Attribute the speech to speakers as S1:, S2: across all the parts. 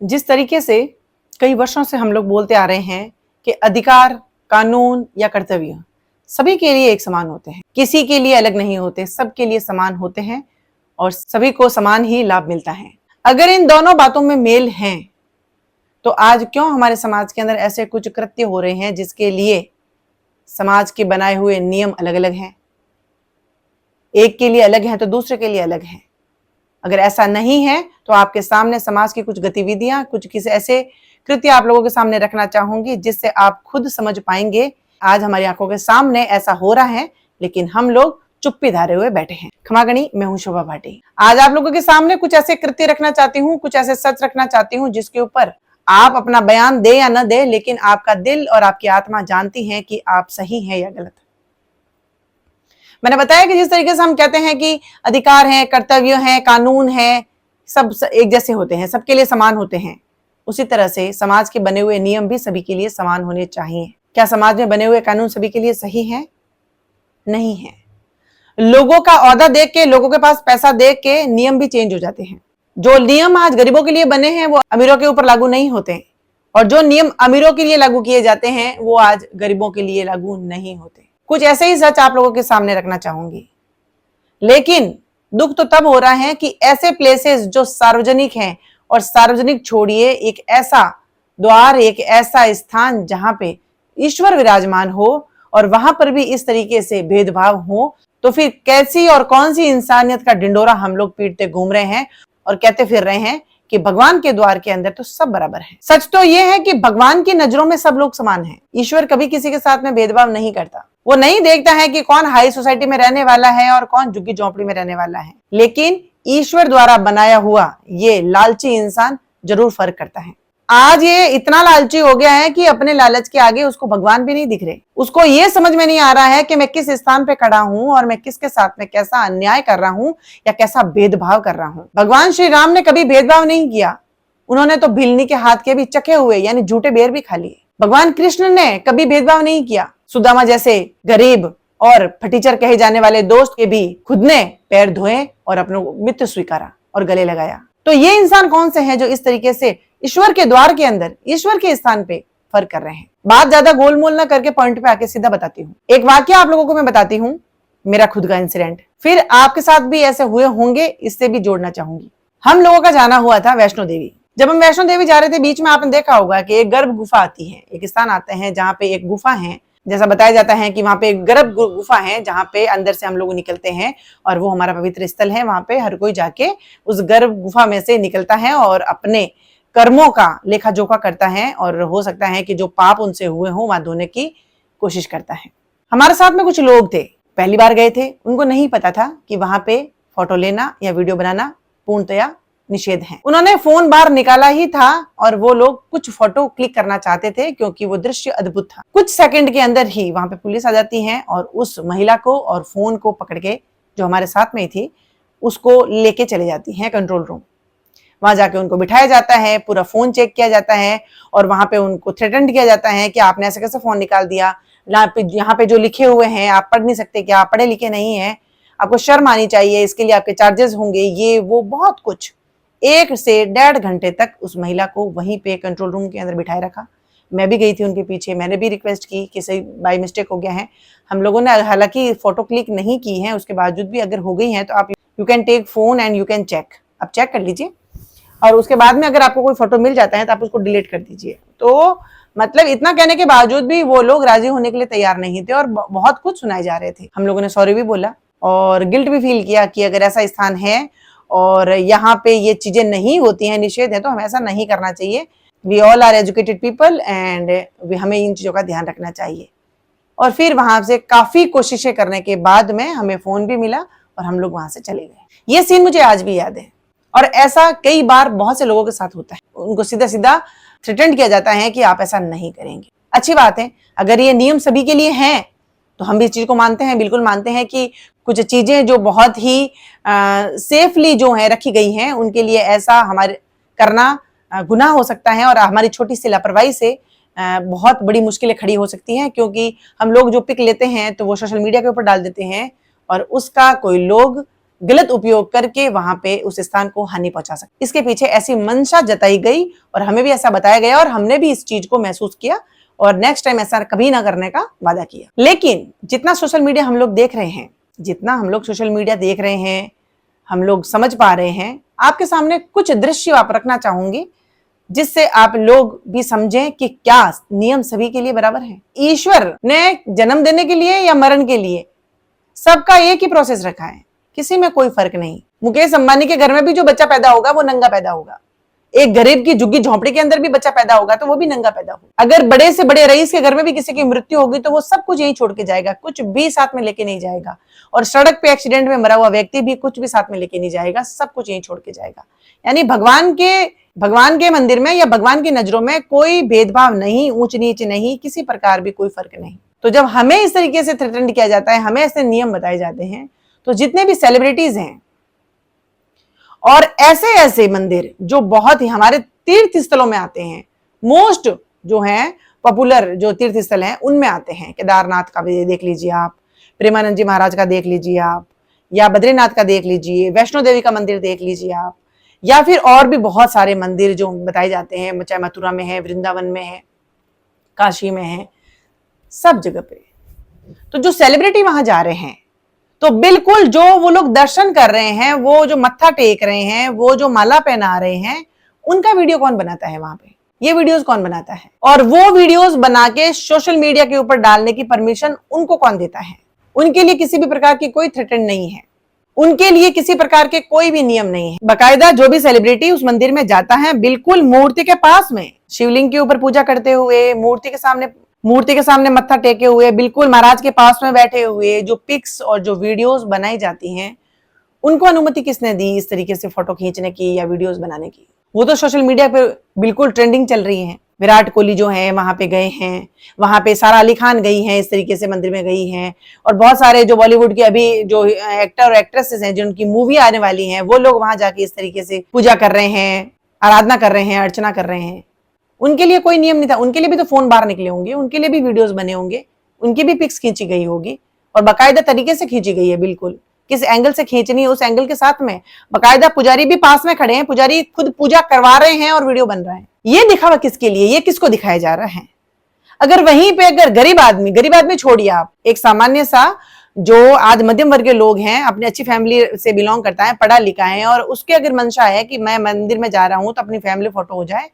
S1: जिस तरीके से कई वर्षों से हम लोग बोलते आ रहे हैं कि अधिकार, कानून या कर्तव्य सभी के लिए एक समान होते हैं, किसी के लिए अलग नहीं होते, सबके लिए समान होते हैं और सभी को समान ही लाभ मिलता है। अगर इन दोनों बातों में मेल है तो आज क्यों हमारे समाज के अंदर ऐसे कुछ कृत्य हो रहे हैं जिसके लिए समाज के बनाए हुए नियम अलग अलग हैं, एक के लिए अलग है तो दूसरे के लिए अलग है। अगर ऐसा नहीं है तो आपके सामने समाज की कुछ गतिविधियां, कुछ किसी ऐसे कृत्य आप लोगों के सामने रखना चाहूंगी जिससे आप खुद समझ पाएंगे आज हमारी आंखों के सामने ऐसा हो रहा है लेकिन हम लोग चुप्पी धारे हुए बैठे हैं। खमागणी, मैं हूं शोभा भाटी। आज आप लोगों के सामने कुछ ऐसे कृत्य रखना चाहती हूँ, कुछ ऐसे सच रखना चाहती हूँ जिसके ऊपर आप अपना बयान दे या न दे, लेकिन आपका दिल और आपकी आत्मा जानती है कि आप सही हैं या गलत। मैंने बताया कि जिस तरीके से हम कहते हैं कि अधिकार है, कर्तव्य है, कानून है, सब एक जैसे होते हैं, सबके लिए समान होते हैं, उसी तरह से समाज के बने हुए नियम भी सभी के लिए समान होने चाहिए। क्या समाज में बने हुए कानून सभी के लिए सही है? नहीं है। लोगों का औहदा देख के, लोगों के पास पैसा देख के नियम भी चेंज हो जाते हैं। जो नियम आज गरीबों के लिए बने हैं वो अमीरों के ऊपर लागू नहीं होते, और जो नियम अमीरों के लिए लागू किए जाते हैं वो आज गरीबों के लिए लागू नहीं होते। कुछ ऐसे ही सच आप लोगों के सामने रखना चाहूंगी, लेकिन दुख तो तब हो रहा है कि ऐसे प्लेसेस जो सार्वजनिक हैं, और सार्वजनिक छोड़िए, एक ऐसा द्वार, एक ऐसा स्थान जहां पे ईश्वर विराजमान हो और वहां पर भी इस तरीके से भेदभाव हो, तो फिर कैसी और कौन सी इंसानियत का ढिंडोरा हम लोग पीटते घूम रहे हैं और कहते फिर रहे हैं कि भगवान के द्वार के अंदर तो सब बराबर है। सच तो यह है कि भगवान की नजरों में सब लोग समान हैं। ईश्वर कभी किसी के साथ में भेदभाव नहीं करता। वो नहीं देखता है कि कौन हाई सोसाइटी में रहने वाला है और कौन झुग्गी झोंपड़ी में रहने वाला है, लेकिन ईश्वर द्वारा बनाया हुआ ये लालची इंसान जरूर फर्क करता है। आज ये इतना लालची हो गया है कि अपने लालच के आगे उसको भगवान भी नहीं दिख रहे। उसको ये समझ में नहीं आ रहा है कि मैं किस स्थान पे खड़ा हूं और मैं किसके साथ में कैसा अन्याय कर रहा हूं या कैसा भेदभाव कर रहा हूं। भगवान श्री राम ने कभी भेदभाव नहीं किया। उन्होंने तो भिलनी के हाथ के भी चखे हुए यानी झूठे बेर भी खा लिए। भगवान कृष्ण ने कभी भेदभाव नहीं किया। सुदामा जैसे गरीब और फटीचर कहे जाने वाले दोस्त के भी खुद ने पैर धोए और अपने मित्र स्वीकारा और गले लगाया। तो ये इंसान कौन से हैं जो इस तरीके से ईश्वर के द्वार के अंदर, ईश्वर के स्थान पे फर्क कर रहे हैं? बात ज्यादा गोलमोल ना करके पॉइंट पे आके सीधा बताती हूँ। एक वाक्य आप लोगों को मैं बताती हूँ, मेरा खुद का इंसिडेंट, फिर आपके साथ भी ऐसे हुए होंगे, इससे भी जोड़ना चाहूंगी। हम लोगों का जाना हुआ था वैष्णो देवी। जब हम वैष्णो देवी जा रहे थे, बीच में आपने देखा होगा कि एक गर्भ गुफा आती है, एक स्थान आते हैं जहाँ पे एक गुफा है। जैसा बताया जाता है कि वहां पे एक गर्भ गुफा है जहां पे अंदर से हम लोग निकलते हैं और वो हमारा पवित्र स्थल है। वहां पे हर कोई जाके उस गर्भ गुफा में से निकलता है और अपने कर्मों का लेखा जोखा करता है, और हो सकता है कि जो पाप उनसे हुए हों वहां धोने की कोशिश करता है। हमारे साथ में कुछ लोग थे, पहली बार गए थे, उनको नहीं पता था कि वहां पे फोटो लेना या वीडियो बनाना पूर्णतया निषेध है। उन्होंने फोन बाहर निकाला ही था और वो लोग कुछ फोटो क्लिक करना चाहते थे क्योंकि वो दृश्य अद्भुत था। कुछ सेकंड के अंदर ही वहां पे पुलिस आ जाती है और उस महिला को और फोन को पकड़ के, जो हमारे साथ में थी, उसको लेके चले जाती है कंट्रोल रूम। वहां जाके उनको बिठाया जाता है, पूरा फोन चेक किया जाता है और वहां पे उनको थ्रेटन किया जाता है कि आपने ऐसे कैसे फोन निकाल दिया, यहाँ पे जो लिखे हुए हैं आप पढ़ नहीं सकते क्या, आप पढ़े लिखे नहीं है, आपको शर्म आनी चाहिए, इसके लिए आपके चार्जेस होंगे, ये वो बहुत कुछ। 1 से 1.5 घंटे तक उस महिला को वहीं पे कंट्रोल रूम के अंदर बिठाए रखा। मैं भी गई थी उनके पीछे, मैंने भी रिक्वेस्ट की कि सही बाय मिस्टेक हो गया है। हम लोगों ने हालांकि फोटो क्लिक नहीं की है, उसके बावजूद भी अगर हो गई है तो आप you can take phone and you can check, आप चेक कर लीजिए और उसके बाद में अगर आपको कोई फोटो मिल जाता है तो आप उसको डिलीट कर दीजिए। तो मतलब इतना कहने के बावजूद भी वो लोग राजी होने के लिए तैयार नहीं थे और बहुत कुछ सुनाए जा रहे थे। हम लोगों ने सॉरी भी बोला और गिल्ट भी फील किया कि अगर ऐसा स्थान है और यहाँ पे ये चीजें नहीं होती हैं, निषेध है, तो हमें ऐसा नहीं करना चाहिए। We all are educated people and हमें इन चीजों का ध्यान रखना चाहिए। और फिर वहां से काफी कोशिशें करने के बाद में हमें फोन भी मिला और हम लोग वहां से चले गए। ये सीन मुझे आज भी याद है और ऐसा कई बार बहुत से लोगों के साथ होता है। उनको सीधा सीधा थ्रेटन किया जाता है कि आप ऐसा नहीं करेंगे। अच्छी बात है, अगर ये नियम सभी के लिए हैं तो हम भी इस चीज को मानते हैं, बिल्कुल मानते हैं कि कुछ चीजें जो बहुत ही सेफली जो है रखी गई हैं, उनके लिए ऐसा हमारे करना गुनाह हो सकता है और हमारी छोटी सी लापरवाही से बहुत बड़ी मुश्किलें खड़ी हो सकती हैं। क्योंकि हम लोग जो पिक लेते हैं तो वो सोशल मीडिया के ऊपर डाल देते हैं और उसका कोई लोग गलत उपयोग करके वहां पे उस स्थान को हानि पहुंचा सकते। इसके पीछे ऐसी मंशा जताई गई और हमें भी ऐसा बताया गया और हमने भी इस चीज को महसूस किया और नेक्स्ट टाइम ऐसा कभी ना करने का वादा किया। लेकिन जितना सोशल मीडिया हम लोग देख रहे हैं, जितना हम लोग सोशल मीडिया देख रहे हैं, हम लोग समझ पा रहे हैं, आपके सामने कुछ दृश्य आप रखना चाहूंगी जिससे आप लोग भी समझें कि क्या नियम सभी के लिए बराबर है। ईश्वर ने जन्म देने के लिए या मरण के लिए सबका एक ही प्रोसेस रखा है, किसी में कोई फर्क नहीं। मुकेश अंबानी के घर में भी जो बच्चा पैदा होगा वो नंगा पैदा होगा, एक गरीब की झुग्गी झोंपड़ी के अंदर भी बच्चा पैदा होगा तो वो भी नंगा पैदा होगा। अगर बड़े से बड़े रईस के घर में भी किसी की मृत्यु होगी तो वो सब कुछ यहीं छोड़ के जाएगा, कुछ भी साथ में लेके नहीं जाएगा। और सड़क पे एक्सीडेंट में मरा हुआ व्यक्ति भी कुछ भी साथ में लेके नहीं जाएगा, सब कुछ यहीं छोड़ के जाएगा। यानी भगवान के मंदिर में या भगवान की नजरों में कोई भेदभाव नहीं, ऊंच नीच नहीं, किसी प्रकार भी कोई फर्क नहीं। तो जब हमें इस तरीके से थ्रेटन किया जाता है, हमें ऐसे नियम बताए जाते हैं, तो जितने भी सेलिब्रिटीज हैं और ऐसे ऐसे मंदिर जो बहुत ही हमारे तीर्थ स्थलों में आते हैं, मोस्ट जो हैं पॉपुलर जो तीर्थ स्थल हैं उनमें आते हैं, केदारनाथ का भी देख लीजिए आप, प्रेमानंद जी महाराज का देख लीजिए आप, या बद्रीनाथ का देख लीजिए, वैष्णो देवी का मंदिर देख लीजिए आप, या फिर और भी बहुत सारे मंदिर जो बताए जाते हैं, चाहे मथुरा में है, वृंदावन में है, काशी में है, सब जगह पे। तो जो सेलिब्रिटी वहां जा रहे हैं तो बिल्कुल जो वो लोग दर्शन कर रहे हैं, वो जो मत्था टेक रहे हैं, वो जो माला पहना रहे हैं, उनका वीडियो कौन बनाता है वहां पे? ये वीडियोस कौन बनाता है? और वो वीडियोस बना के सोशल मीडिया के ऊपर डालने की परमिशन उनको कौन देता है? उनके लिए किसी भी प्रकार की कोई थ्रेटन नहीं है, उनके लिए किसी प्रकार के कोई भी नियम नहीं है। बाकायदा जो भी सेलिब्रिटी उस मंदिर में जाता है, बिल्कुल मूर्ति के पास में शिवलिंग के ऊपर पूजा करते हुए, मूर्ति के सामने मत्था टेके हुए, बिल्कुल महाराज के पास में बैठे हुए जो पिक्स और जो वीडियोस बनाई जाती हैं, उनको अनुमति किसने दी इस तरीके से फोटो खींचने की या वीडियोस बनाने की? वो तो सोशल मीडिया पे बिल्कुल ट्रेंडिंग चल रही है। विराट कोहली जो है वहां पे गए हैं, वहां पे सारा अली खान गई हैं, इस तरीके से मंदिर में गई हैं, और बहुत सारे जो बॉलीवुड के अभी जो एक्टर और एक्ट्रेसेस हैं जिनकी मूवी आने वाली है, वो लोग वहां जाके इस तरीके से पूजा कर रहे हैं, आराधना कर रहे हैं, अर्चना कर रहे हैं। उनके लिए कोई नियम नहीं था, उनके लिए भी तो फोन बाहर निकले होंगे, उनके लिए भी वीडियोस बने होंगे, उनकी भी पिक्स खींची गई होगी और बाकायदा तरीके से खींची गई है। बिल्कुल किस एंगल से खींचनी है उस एंगल के साथ में बाकायदा पुजारी भी पास में खड़े हैं, पुजारी खुद पूजा करवा रहे हैं और वीडियो बन रहा है। ये दिखावा किसके लिए, ये किसको दिखाया जा रहा है? अगर वहीं पे अगर गरीब आदमी छोड़िए आप, एक सामान्य सा जो आज मध्यम वर्ग के लोग हैं, अपनी अच्छी फैमिली से बिलोंग करता है, पढ़ा लिखा है, और उसके अगर मंशा है कि मैं मंदिर में जा रहा हूं तो अपनी फैमिली फोटो हो जाए,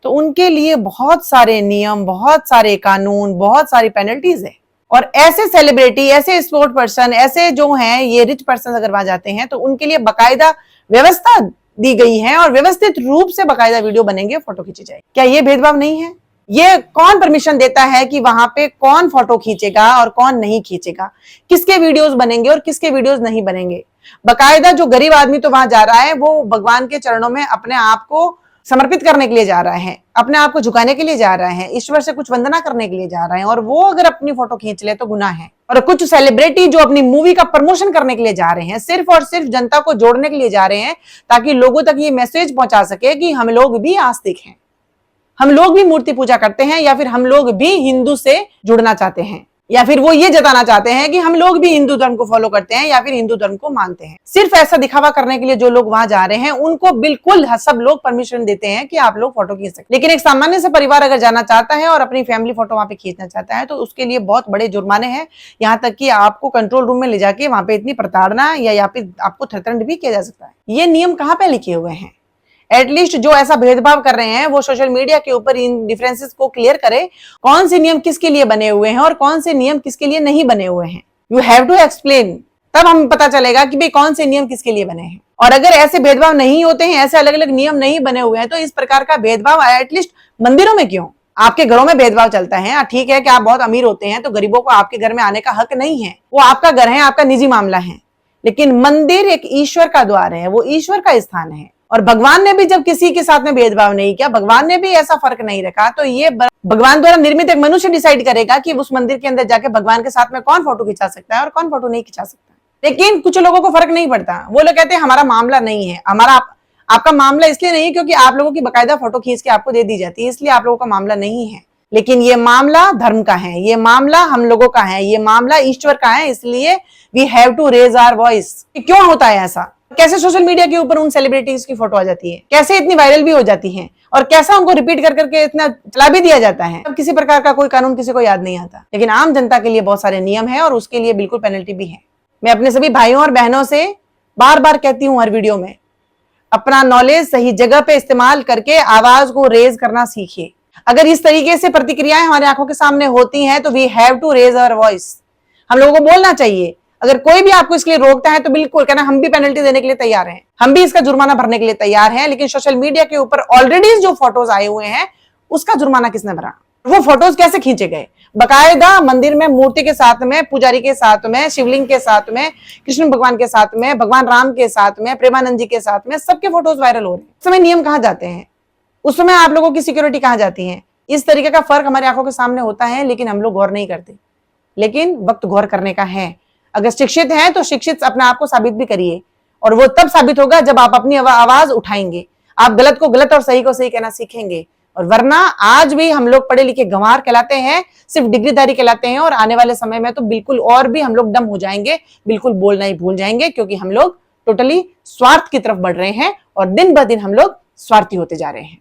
S1: तो उनके लिए बहुत सारे नियम, बहुत सारे कानून, बहुत सारी पेनल्टीज है। और ऐसे सेलिब्रिटी, ऐसे स्पोर्ट पर्सन, ऐसे जो हैं ये रिच पर्सन अगर वहां जाते हैं तो उनके लिए बाकायदा व्यवस्था दी गई है और व्यवस्थित रूप से बाकायदा वीडियो बनेंगे, फोटो खींची जाएगी। क्या ये भेदभाव नहीं है? ये कौन परमिशन देता है कि वहां पे कौन फोटो खींचेगा और कौन नहीं खींचेगा, किसके वीडियोस बनेंगे और किसके वीडियोस नहीं बनेंगे? बाकायदा जो गरीब आदमी तो वहां जा रहा है वो भगवान के चरणों में अपने आप को समर्पित करने के लिए जा रहा है, अपने आप को झुकाने के लिए जा रहा है, ईश्वर से कुछ वंदना करने के लिए जा रहा है, और वो अगर अपनी फोटो खींच ले तो गुनाह है। और कुछ सेलिब्रिटी जो अपनी मूवी का प्रमोशन करने के लिए जा रहे हैं, सिर्फ और सिर्फ जनता को जोड़ने के लिए जा रहे हैं ताकि लोगों तक ये मैसेज पहुंचा सके कि हम लोग भी आस्तिक हैं, हम लोग भी मूर्ति पूजा करते हैं, या फिर हम लोग भी हिंदू से जुड़ना चाहते हैं, या फिर वो ये जताना चाहते हैं कि हम लोग भी हिंदू धर्म को फॉलो करते हैं या फिर हिंदू धर्म को मानते हैं। सिर्फ ऐसा दिखावा करने के लिए जो लोग वहां जा रहे हैं उनको बिल्कुल सब लोग परमिशन देते हैं कि आप लोग फोटो खींच सकते। लेकिन एक सामान्य से परिवार अगर जाना चाहता है और अपनी फैमिली फोटो वहां पे खींचना चाहता है तो उसके लिए बहुत बड़े जुर्माने हैं, यहाँ तक कि आपको कंट्रोल रूम में ले जाके वहां पे इतनी प्रताड़ना या फिर आपको थ्रेटन भी किया जा सकता है। ये नियम कहाँ पे लिखे हुए हैं? एटलीस्ट जो ऐसा भेदभाव कर रहे हैं वो सोशल मीडिया के ऊपर इन डिफरेंसेस को क्लियर करे, कौन से नियम किसके लिए बने हुए हैं और कौन से नियम किसके लिए नहीं बने हुए हैं। यू हैव टू एक्सप्लेन, तब हम पता चलेगा कि भाई कौन से नियम किसके लिए बने हैं। और अगर ऐसे भेदभाव नहीं होते हैं, ऐसे अलग अलग नियम नहीं बने हुए हैं, तो इस प्रकार का भेदभाव एटलीस्ट मंदिरों में क्यों? आपके घरों में भेदभाव चलता है, ठीक है कि आप बहुत अमीर होते हैं तो गरीबों को आपके घर में आने का हक नहीं है, वो आपका घर है, आपका निजी मामला है। लेकिन मंदिर एक ईश्वर का द्वार है, वो ईश्वर का स्थान है, और भगवान ने भी जब किसी के साथ में भेदभाव नहीं किया, भगवान ने भी ऐसा फर्क नहीं रखा, तो ये भगवान द्वारा निर्मित एक मनुष्य डिसाइड करेगा कि उस मंदिर के अंदर जाके भगवान के साथ में कौन फोटो खिंचा सकता है और कौन फोटो नहीं खिंचा सकता है। लेकिन कुछ लोगों को फर्क नहीं पड़ता, वो लोग कहते हैं हमारा मामला नहीं है, आपका मामला इसलिए नहीं क्योंकि आप लोगों की बाकायदा फोटो खींच के आपको दे दी जाती है, इसलिए आप लोगों का मामला नहीं है। लेकिन ये मामला धर्म का है, ये मामला हम लोगों का है, ये मामला ईश्वर का है, इसलिए we have to raise our voice. क्यों होता है ऐसा? कैसे सोशल मीडिया के ऊपर उन सेलिब्रिटीज की फोटो आ जाती है, कैसे इतनी वायरल भी हो जाती है, और कैसा उनको रिपीट कर करके इतना चला भी दिया जाता है। अब किसी प्रकार का कोई कानून किसी को याद नहीं आता, लेकिन आम जनता के लिए बहुत सारे नियम है और उसके लिए बिल्कुल पेनल्टी भी है। मैं अपने सभी भाइयों और बहनों से बार बार कहती हूँ हर वीडियो में, अपना नॉलेज सही जगह पे इस्तेमाल करके आवाज को रेज करना सीखिए। अगर इस तरीके से प्रतिक्रियाएं हमारे आंखों के सामने होती हैं तो we have to raise our voice. हम लोगों को बोलना चाहिए। अगर कोई भी आपको इसके लिए रोकता है तो बिल्कुल कहना, हम भी पेनल्टी देने के लिए तैयार हैं, हम भी इसका जुर्माना भरने के लिए तैयार हैं। लेकिन सोशल मीडिया के ऊपर ऑलरेडी जो फोटोज आए हुए हैं उसका जुर्माना किसने भरा? वो फोटोज कैसे खींचे गए? बकायदा मंदिर में मूर्ति के साथ में, पुजारी के साथ में, शिवलिंग के साथ में, कृष्ण भगवान के साथ में, भगवान राम के साथ में, प्रेमानंद जी के साथ में, सबके फोटोज वायरल हो रहे हैं। उस समय नियम कहाँ जाते हैं? उस समय आप लोगों की सिक्योरिटी कहाँ जाती है? इस तरीके का फर्क हमारी आंखों के सामने होता है, लेकिन हम लोग गौर नहीं करते। लेकिन वक्त गौर करने का है। अगर शिक्षित हैं तो शिक्षित अपने आप को साबित भी करिए, और वो तब साबित होगा जब आप अपनी आवाज उठाएंगे, आप गलत को गलत और सही को सही कहना सीखेंगे। और वरना आज भी हम लोग पढ़े लिखे गंवार कहलाते हैं, सिर्फ डिग्रीधारी कहलाते हैं, और आने वाले समय में तो बिल्कुल और भी हम लोग डम हो जाएंगे, बिल्कुल बोलना ही भूल जाएंगे, क्योंकि हम लोग टोटली स्वार्थ की तरफ बढ़ रहे हैं और दिन ब दिन हम लोग स्वार्थी होते जा रहे हैं।